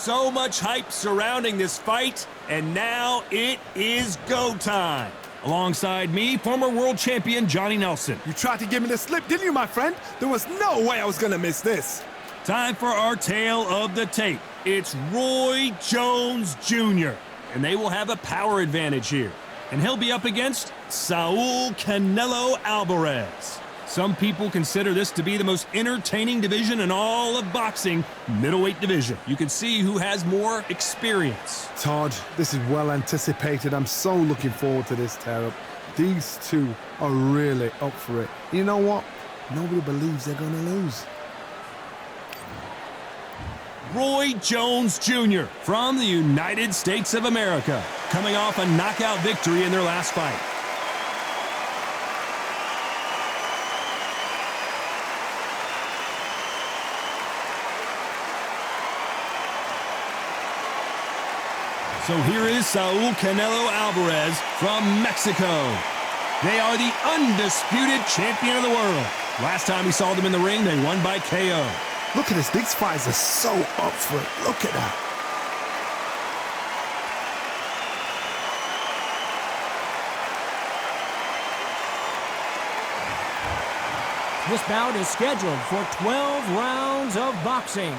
So much hype surrounding this fight, and now it is go time. Alongside me, former world champion Johnny Nelson. You tried to give me the slip, didn't you, my friend? There was no way I was gonna miss this. Time for our tale of the tape. It's Roy Jones Jr., and they will have a power advantage here. And he'll be up against Saul Canelo Alvarez. Some people consider this to be the most entertaining division in all of boxing, middleweight division. You can see who has more experience. Todd, this is well anticipated. I'm so looking forward to this tear-up. These two are really up for it. You know what? Nobody believes they're gonna lose. Roy Jones Jr. from the United States of America, coming off a knockout victory in their last fight. So here is Saul Canelo Alvarez from Mexico. They are the undisputed champion of the world. Last time we saw them in the ring, they won by KO. Look at this. These fighters are so up for it. Look at that. This bout is scheduled for 12 rounds of boxing.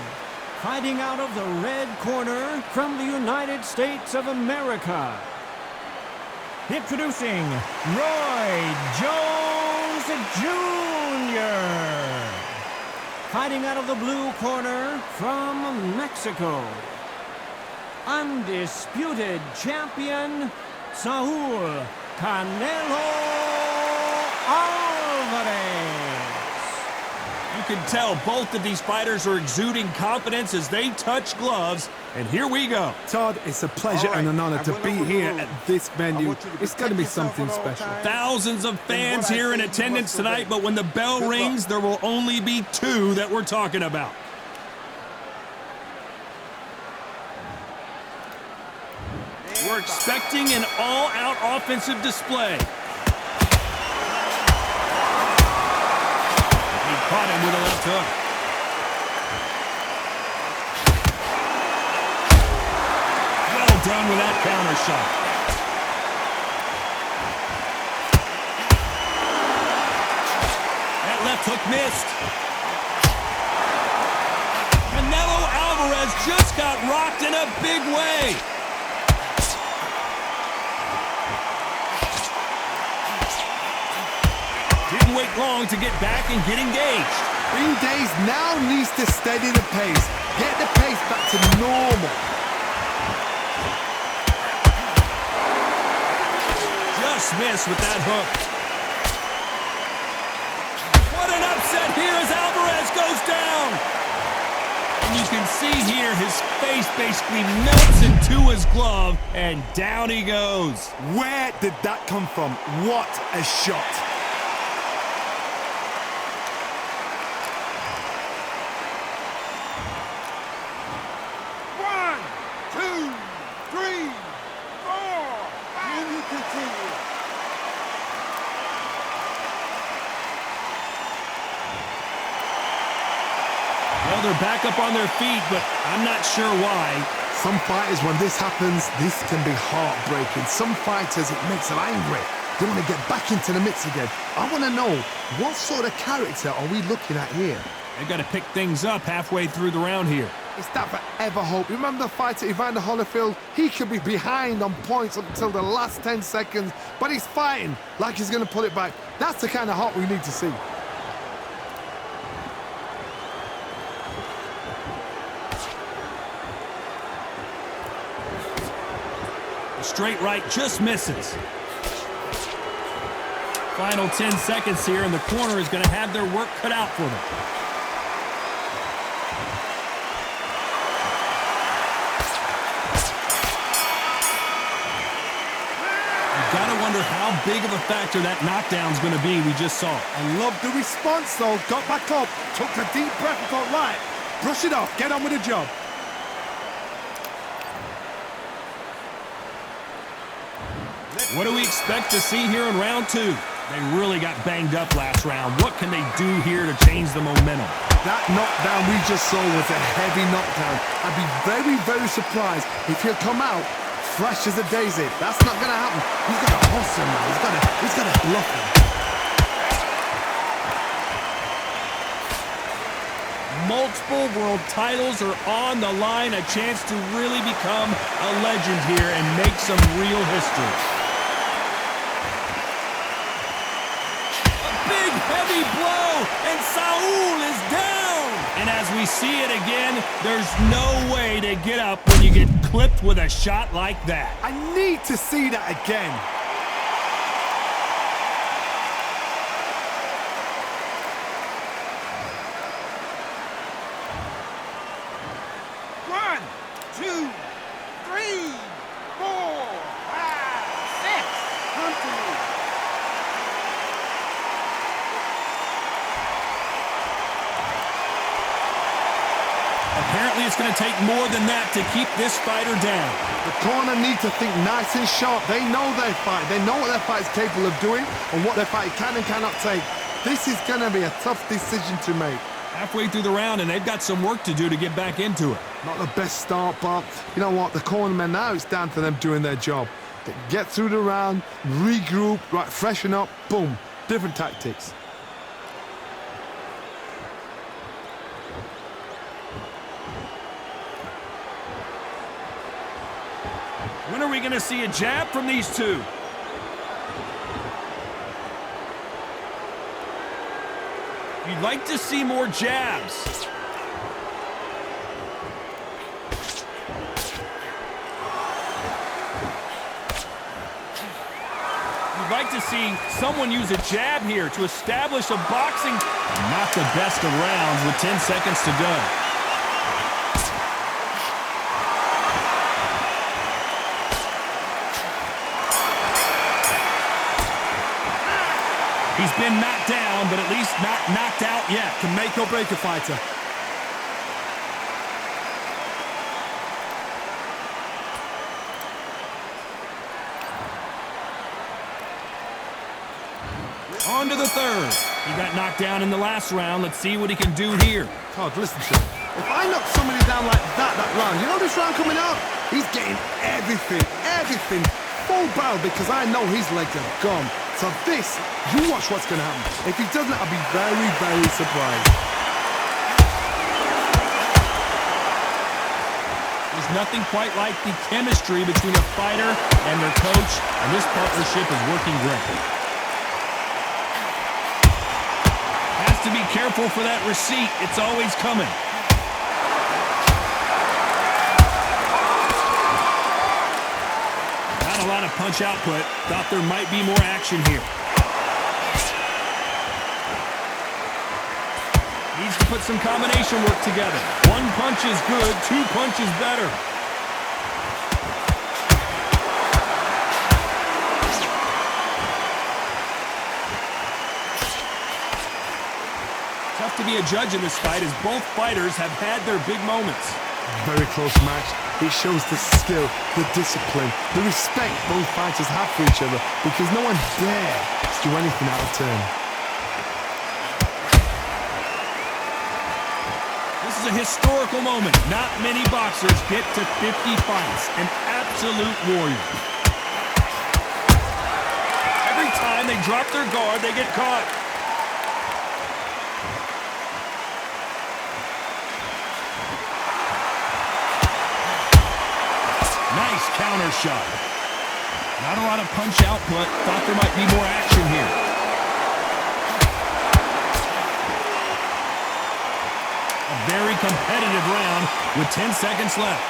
Fighting out of the red corner from the United States of America. Introducing Roy Jones Jr. Fighting out of the blue corner from Mexico. Undisputed champion, Saul Canelo Alvarez. You can tell both of these fighters are exuding confidence as they touch gloves, and here we go. Todd, it's a pleasure and an honor to be here at this venue. It's going to be something special. Thousands of fans here in attendance tonight, but when the bell rings, there will only be two that we're talking about. We're expecting an all-out offensive display. Caught him with a left hook. Well done with that counter shot. That left hook missed. Canelo Alvarez just got rocked in a big way. Didn't wait long to get back and get engaged. Green Days now needs to steady the pace. Get the pace back to normal. Just missed with that hook. What an upset here as Alvarez goes down. And you can see here his face basically melts into his glove, and down he goes. Where did that come from? What a shot. Well, they're back up on their feet, but I'm not sure why. Some fighters, when this happens, this can be heartbreaking. Some fighters, it makes them angry. They want to get back into the mix again. I want to know, what sort of character are we looking at here? They've got to pick things up halfway through the round here. It's that forever hope. Remember the fighter Evander Holyfield? He could be behind on points up until the last 10 seconds, but he's fighting like he's going to pull it back. That's the kind of hope we need to see. The straight right just misses. Final 10 seconds here, and the corner is going to have their work cut out for them. You've got to wonder how big of a factor that knockdown's going to be we just saw. I love the response, though. Got back up, took a deep breath and thought, right, brush it off, get on with the job. What do we expect to see here in round two? They really got banged up last round. What can they do here to change the momentum? That knockdown we just saw was a heavy knockdown. I'd be very, very surprised if he'll come out fresh as a daisy. That's not going to happen. He's got to hustle now. He's got to bluff him. Multiple world titles are on the line. A chance to really become a legend here and make some real history. A big, heavy blow, and Saul is down. And as we see it again, there's no way to get up when you get clipped with a shot like that. I need to see that again. Apparently it's going to take more than that to keep this fighter down. The corner need to think nice and sharp. They know their fight. They know what their fight is capable of doing and what their fight can and cannot take. This is going to be a tough decision to make. Halfway through the round, and they've got some work to do to get back into it. Not the best start, but you know what? The cornermen now, it's down to them doing their job. They get through the round, regroup, right, freshen up, boom. Different tactics. When are we going to see a jab from these two? You'd like to see more jabs. You'd like to see someone use a jab here to establish a boxing. Not the best of rounds with 10 seconds to go. He's been knocked down, but at least not knocked out yet. Can make or break a fighter. On to the third. He got knocked down in the last round. Let's see what he can do here. Todd, listen to me. If I knock somebody down like that round, you know this round coming out? He's getting everything, full barrel because I know his legs are gone. So this, you watch what's going to happen. If he doesn't, I'll be very, very surprised. There's nothing quite like the chemistry between a fighter and their coach, and this partnership is working great. Has to be careful for that receipt. It's always coming. Not a lot of punch output. Thought there might be more action here. Needs to put some combination work together. One punch is good, two punches better. Tough to be a judge in this fight as both fighters have had their big moments. Very close match. It shows the skill, the discipline, the respect both fighters have for each other because no one dares do anything out of turn. This is a historical moment. Not many boxers get to 50 fights. An absolute warrior. Every time they drop their guard, they get caught. Nice counter shot. Not a lot of punch output. Thought there might be more action here. A very competitive round with 10 seconds left.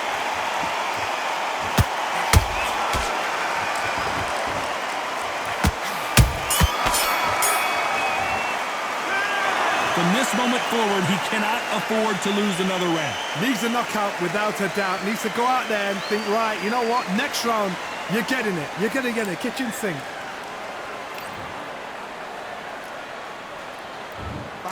From this moment forward, he cannot afford to lose another round. Needs a knockout without a doubt. Needs to go out there and think, right, you know what? Next round, you're getting it. You're going to get a kitchen sink.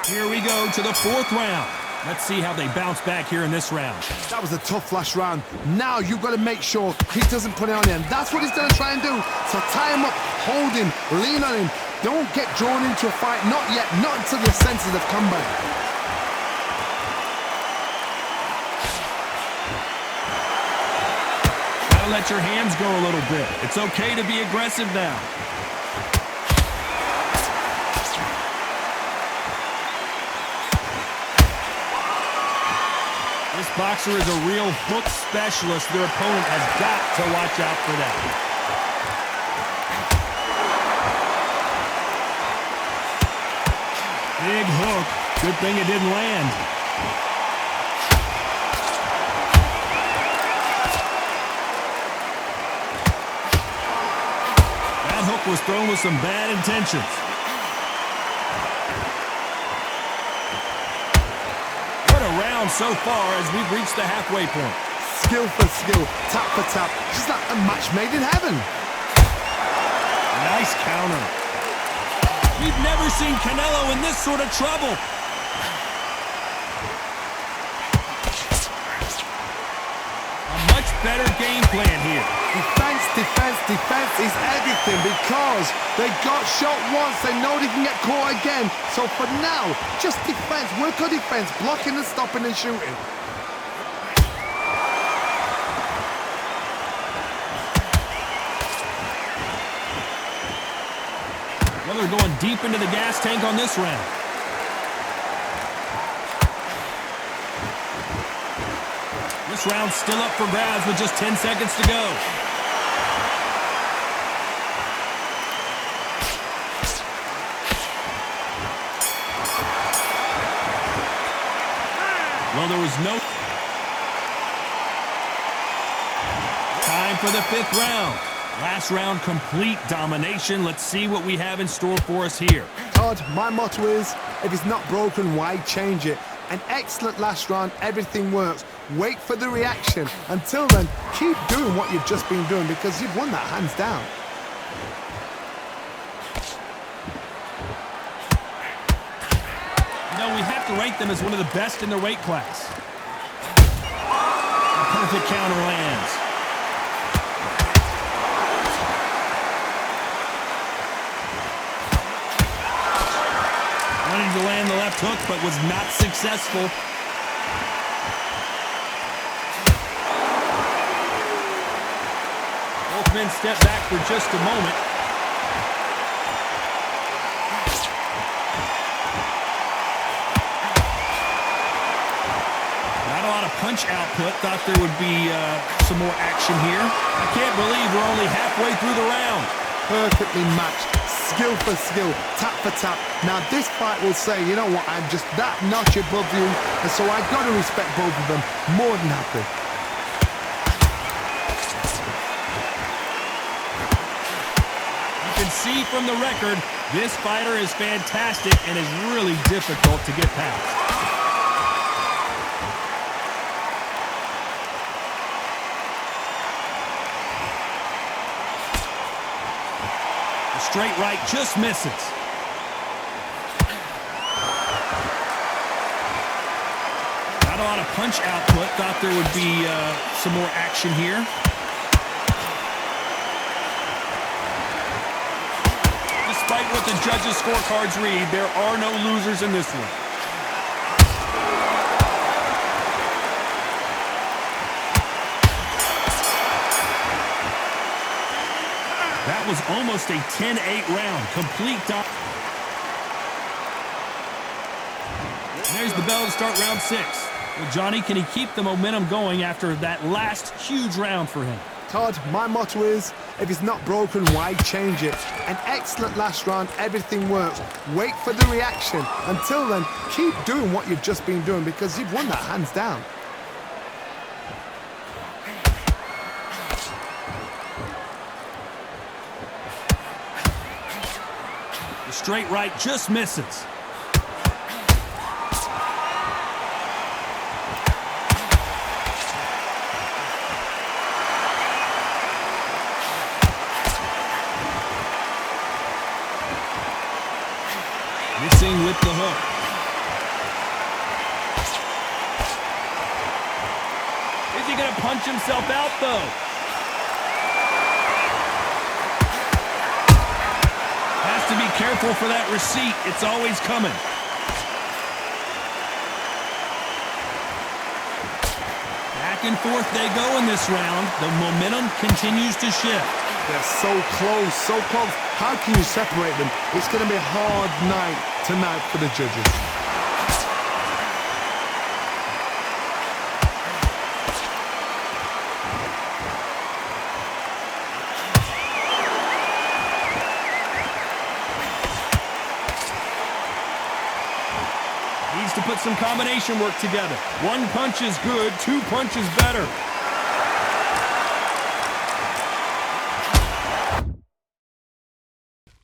Here we go to the fourth round. Let's see how they bounce back here in this round. That was a tough last round. Now you've got to make sure he doesn't put it on him. That's what he's going to try and do. So tie him up, hold him, lean on him, Don't get drawn into a fight, not yet, not until your senses have come back. Gotta let your hands go a little bit. It's okay to be aggressive now. This boxer is a real hook specialist. Their opponent has got to watch out for that. Big hook. Good thing it didn't land. That hook was thrown with some bad intentions. So far as we've reached the halfway point. Skill for skill, tap for tap, just like a match made in heaven. Nice counter. We've never seen Canelo in this sort of trouble. A much better game plan here. Defense, defense, defense is everything because they got shot once. They know they can get caught again. So for now, just defense. Work on defense, blocking and stopping and shooting. Well, they're going deep into the gas tank on this round. This round's still up for grabs with just 10 seconds to go. Well, there was no time for the 5th round. Last round, complete domination. Let's see what we have in store for us here. Todd, my motto is, if it's not broken, why change it? An excellent last round, everything works. Wait for the reaction. Until then, keep doing what you've just been doing because you've won that hands down. We have to rank them as one of the best in their weight class. A perfect counter lands. Wanting to land the left hook, but was not successful. Both men step back for just a moment. Punch output. Thought there would be some more action here. I can't believe we're only halfway through the round. Perfectly matched. Skill for skill. Tap for tap. Now this fight will say, you know what, I'm just that notch above you, and so I got to respect both of them. More than happy. You can see from the record, this fighter is fantastic and is really difficult to get past. Straight right just misses. Not a lot of punch output. Thought there would be some more action here. Despite what the judges' scorecards read, there are no losers in this one. That was almost a 10-8 round. Complete domination. There's the bell to start round 6. Well, Johnny, can he keep the momentum going after that last huge round for him? Todd, my motto is, if it's not broken, why change it? An excellent last round, everything works. Wait for the reaction. Until then, keep doing what you've just been doing because you've won that hands down. The straight right just misses. Missing with the hook. Is he going to punch himself out, though? Has to be careful careful for that receipt. It's always coming. Back and forth they go in this round. The momentum continues to shift. They're so close, so close. How can you separate them? It's going to be a hard night tonight for the judges. Needs to put some combination work together. One punch is good, two punches better.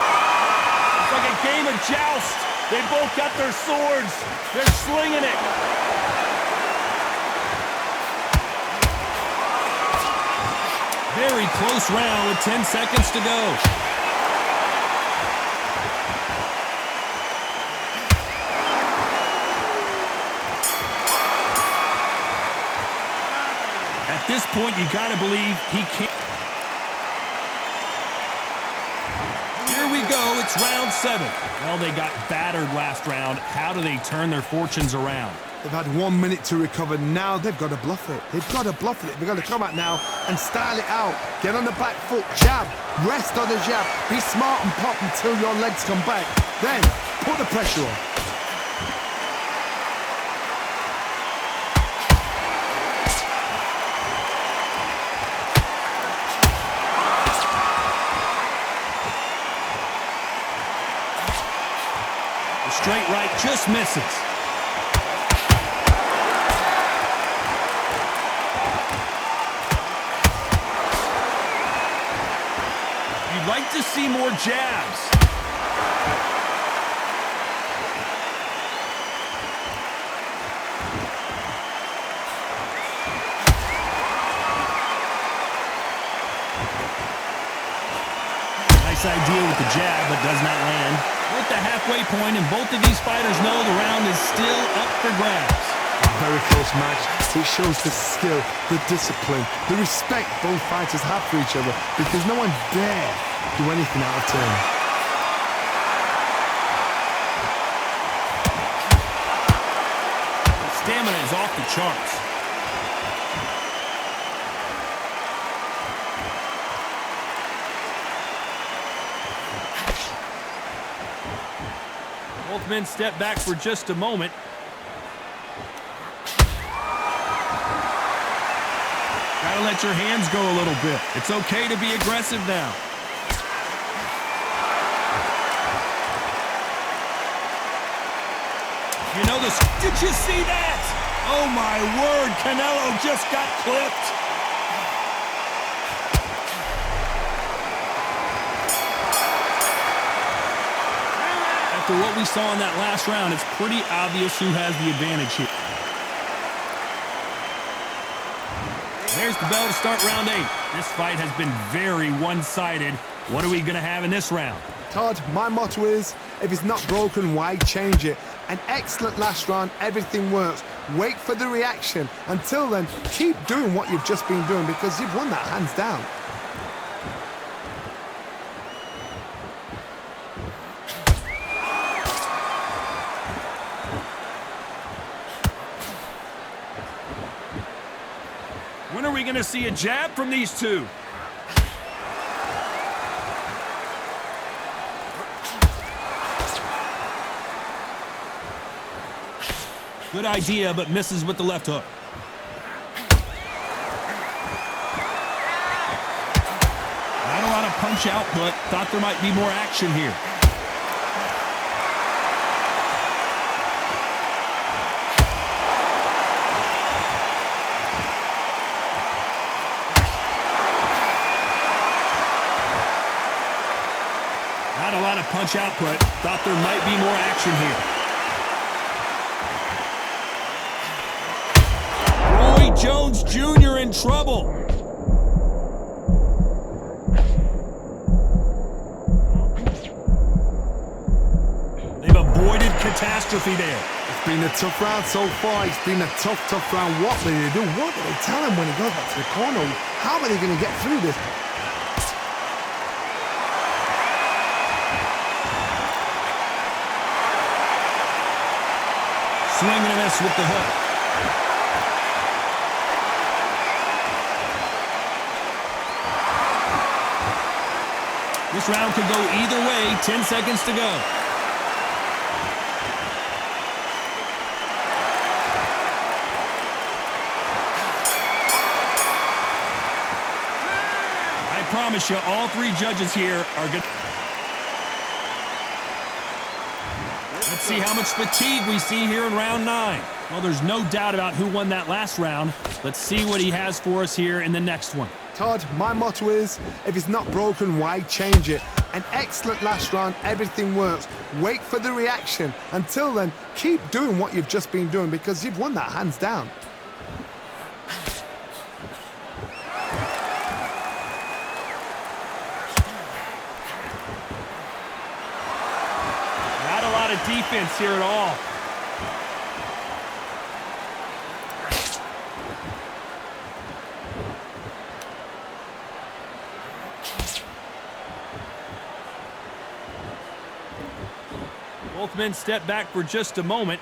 It's like a game of joust. They both got their swords. They're slinging it. Very close round with 10 seconds to go. At this point, you gotta believe he can't. Here we go, it's round 7. Well, they got battered last round. How do they turn their fortunes around? They've had 1 minute to recover. Now they've got to bluff it. They've got to bluff it. They've got to come out now and style it out. Get on the back foot, jab, rest on the jab. Be smart and pop until your legs come back. Then, put the pressure on. Straight right just misses. You'd like to see more jabs. Nice idea with the jab, but does not land. We're at the halfway point, and both of these fighters know the round is still up for grabs. A very close match. It shows the skill, the discipline, the respect both fighters have for each other, because no one dare do anything out of turn. Stamina is off the charts. Both men step back for just a moment. Gotta let your hands go a little bit. It's okay to be aggressive now. You know this. Did you see that? Oh my word, Canelo just got clipped. After what we saw in that last round, it's pretty obvious who has the advantage here. There's the bell to start round 8. This fight has been very one-sided. What are we going to have in this round? Todd, my motto is, if it's not broken, why change it? An excellent last round, everything works. Wait for the reaction. Until then, keep doing what you've just been doing, because you've won that hands down. When are we going to see a jab from these two? Good idea, but misses with the left hook. Not a lot of punch output. Thought there might be more action here. Not a lot of punch output. Thought there might be more action here. Roy Jones Jr. in trouble. They've avoided catastrophe there. It's been a tough round so far. It's been a tough round. What will they do? What will they tell him when he goes back to the corner? How are they going to get through this? Swing and a miss with the hook. This round could go either way. 10 seconds to go. I promise you, all three judges here are good. Let's see how much fatigue we see here in round 9. Well, there's no doubt about who won that last round. Let's see what he has for us here in the next one. Todd, my motto is, if it's not broken, why change it? An excellent last round, everything works. Wait for the reaction. Until then, keep doing what you've just been doing because you've won that hands down. Not a lot of defense here at all. Both men step back for just a moment.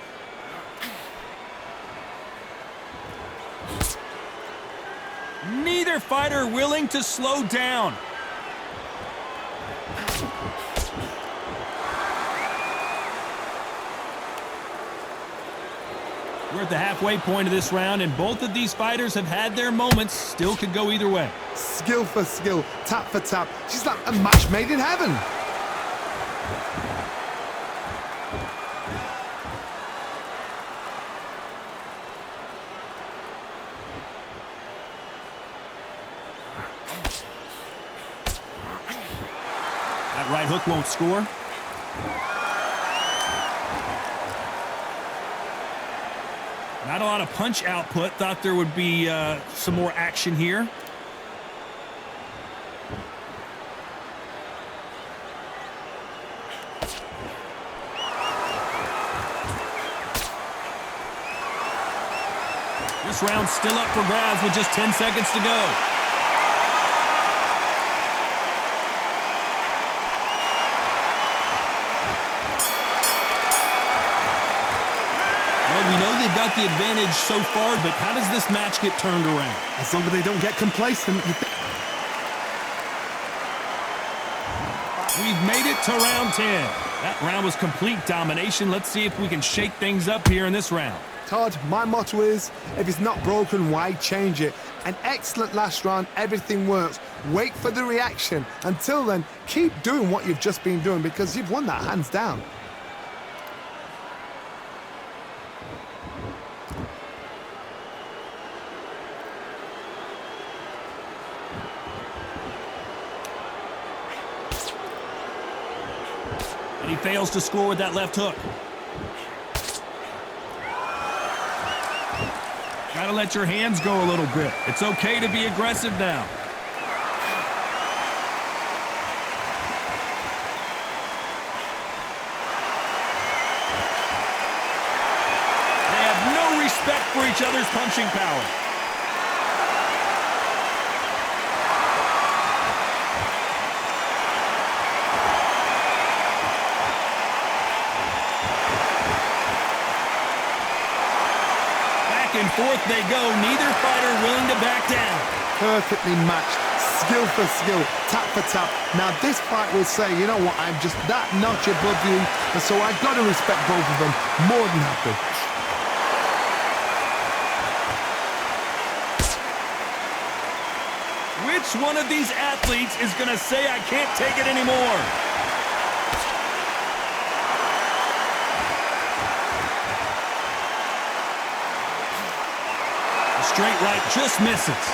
Neither fighter willing to slow down. We're at the halfway point of this round, and both of these fighters have had their moments. Still could go either way. Skill for skill, tap for tap. She's like a match made in heaven. That right hook won't score. Not a lot of punch output. Thought there would be some more action here. This round's still up for grabs with just 10 seconds to go. We know they've got the advantage so far, but how does this match get turned around? As long as they don't get complacent. We've made it to round 10. That round was complete domination. Let's see if we can shake things up here in this round. Todd, my motto is, if it's not broken, why change it? An excellent last round, everything works. Wait for the reaction. Until then, keep doing what you've just been doing because you've won that hands down. And he fails to score with that left hook. Gotta let your hands go a little bit. It's okay to be aggressive now. They have no respect for each other's punching power. And forth they go, neither fighter willing to back down. Perfectly matched, skill for skill, tap for tap. Now this fight will say, you know what, I'm just that notch above you, and so I've got to respect both of them. More than happy. Which one of these athletes is going to say, I can't take it anymore? Straight right just misses.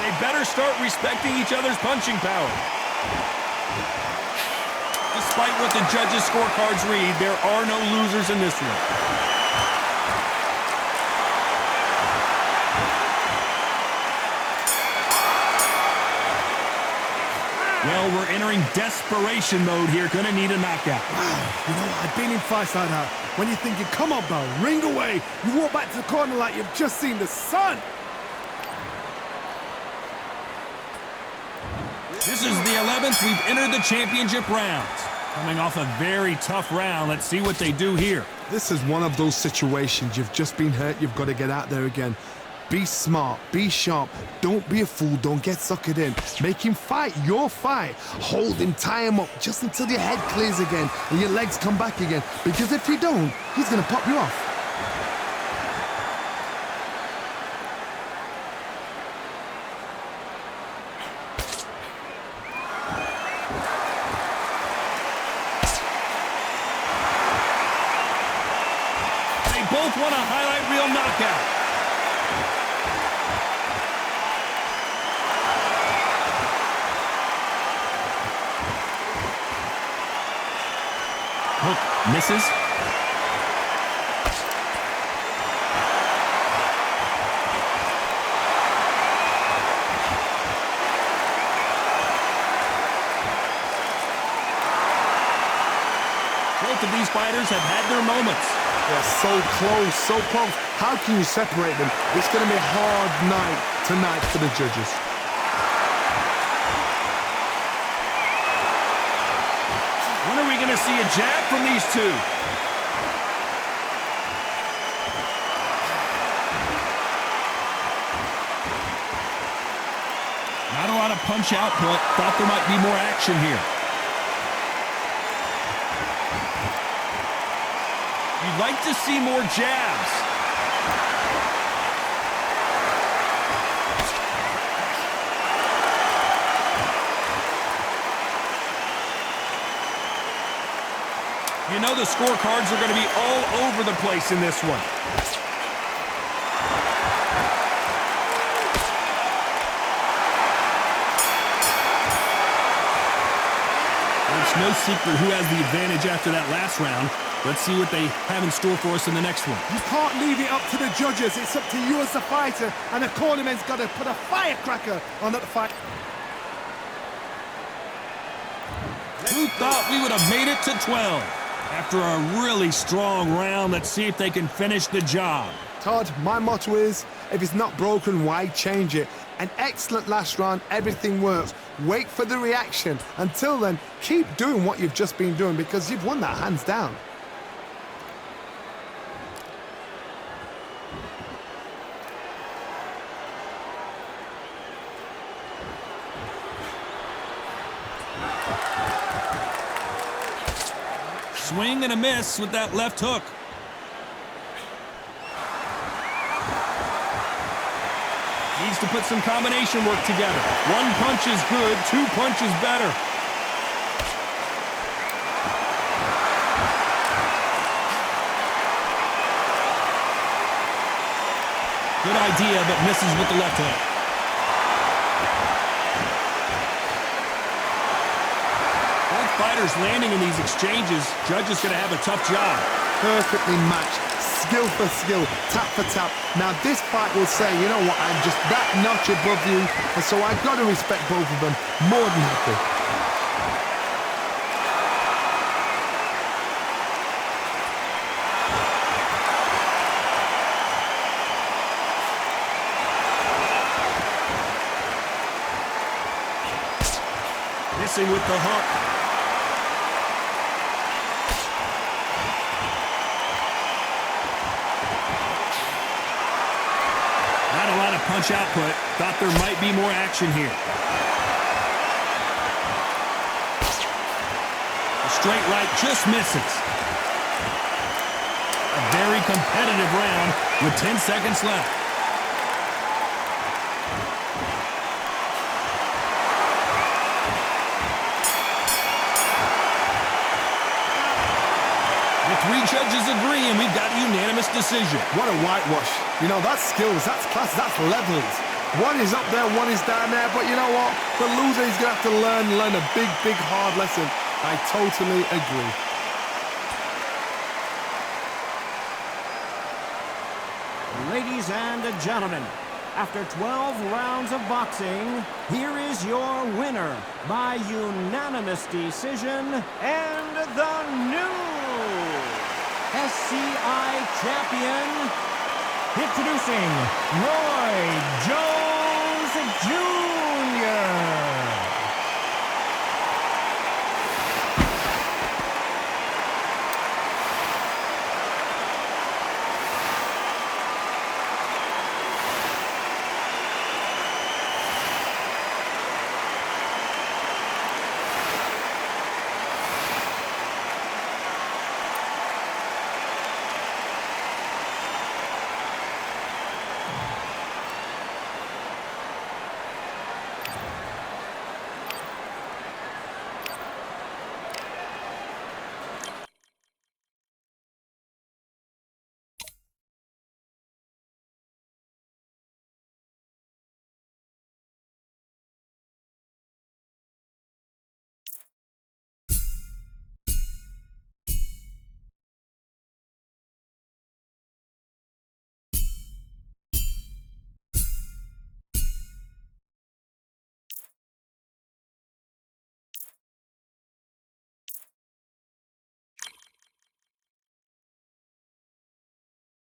They better start respecting each other's punching power. Despite what the judges' scorecards read, there are no losers in this one. Well, we're entering desperation mode here. Gonna need a knockout. Wow, you know, I've been in fights like that. When you're thinking, come on, Bell, ring away. You walk back to the corner like you've just seen the sun. This is the 11th. We've entered the championship rounds. Coming off a very tough round, let's see what they do here. This is one of those situations. You've just been hurt, you've got to get out there again. Be smart, be sharp, don't be a fool, don't get suckered in. Make him fight your fight. Hold him, tie him up, just until your head clears again and your legs come back again. Because if you don't, he's going to pop you off. Both want a highlight reel knockout. Hook misses. Both of these fighters have had their moments. They're so close, so close. How can you separate them? It's going to be a hard night tonight for the judges. When are we going to see a jab from these two? Not a lot of punch output. Thought there might be more action here. You'd like to see more jabs. You know the scorecards are going to be all over the place in this one. It's no secret who has the advantage after that last round. Let's see what they have in store for us in the next one. You can't leave it up to the judges. It's up to you as the fighter, and the cornerman's got to put a firecracker on that fight. Who thought we would have made it to 12? After a really strong round, let's see if they can finish the job. Todd, my motto is, if it's not broken, why change it? An excellent last round, everything works. Wait for the reaction. Until then, keep doing what you've just been doing because you've won that hands down. Swing and a miss with that left hook. Needs to put some combination work together. One punch is good, two punches better. Good idea, but misses with the left hook. Both fighters landing in these exchanges. Judge is going to have a tough job. Perfectly matched. Skill for skill, tap for tap. Now this fight will say, you know what, I'm just that notch above you, and so I've got to respect both of them. More than happy. Missing with the hook. Punch output. Thought there might be more action here. A straight right just misses. A very competitive round with 10 seconds left. The three judges agree, and we've got a unanimous decision. What a whitewash. You know, that's skills, that's class, that's levels. One is up there, one is down there, but you know what? The loser is going to have to learn a big, big, hard lesson. I totally agree. Ladies and gentlemen, after 12 rounds of boxing, here is your winner by unanimous decision and the new SCI champion, introducing Roy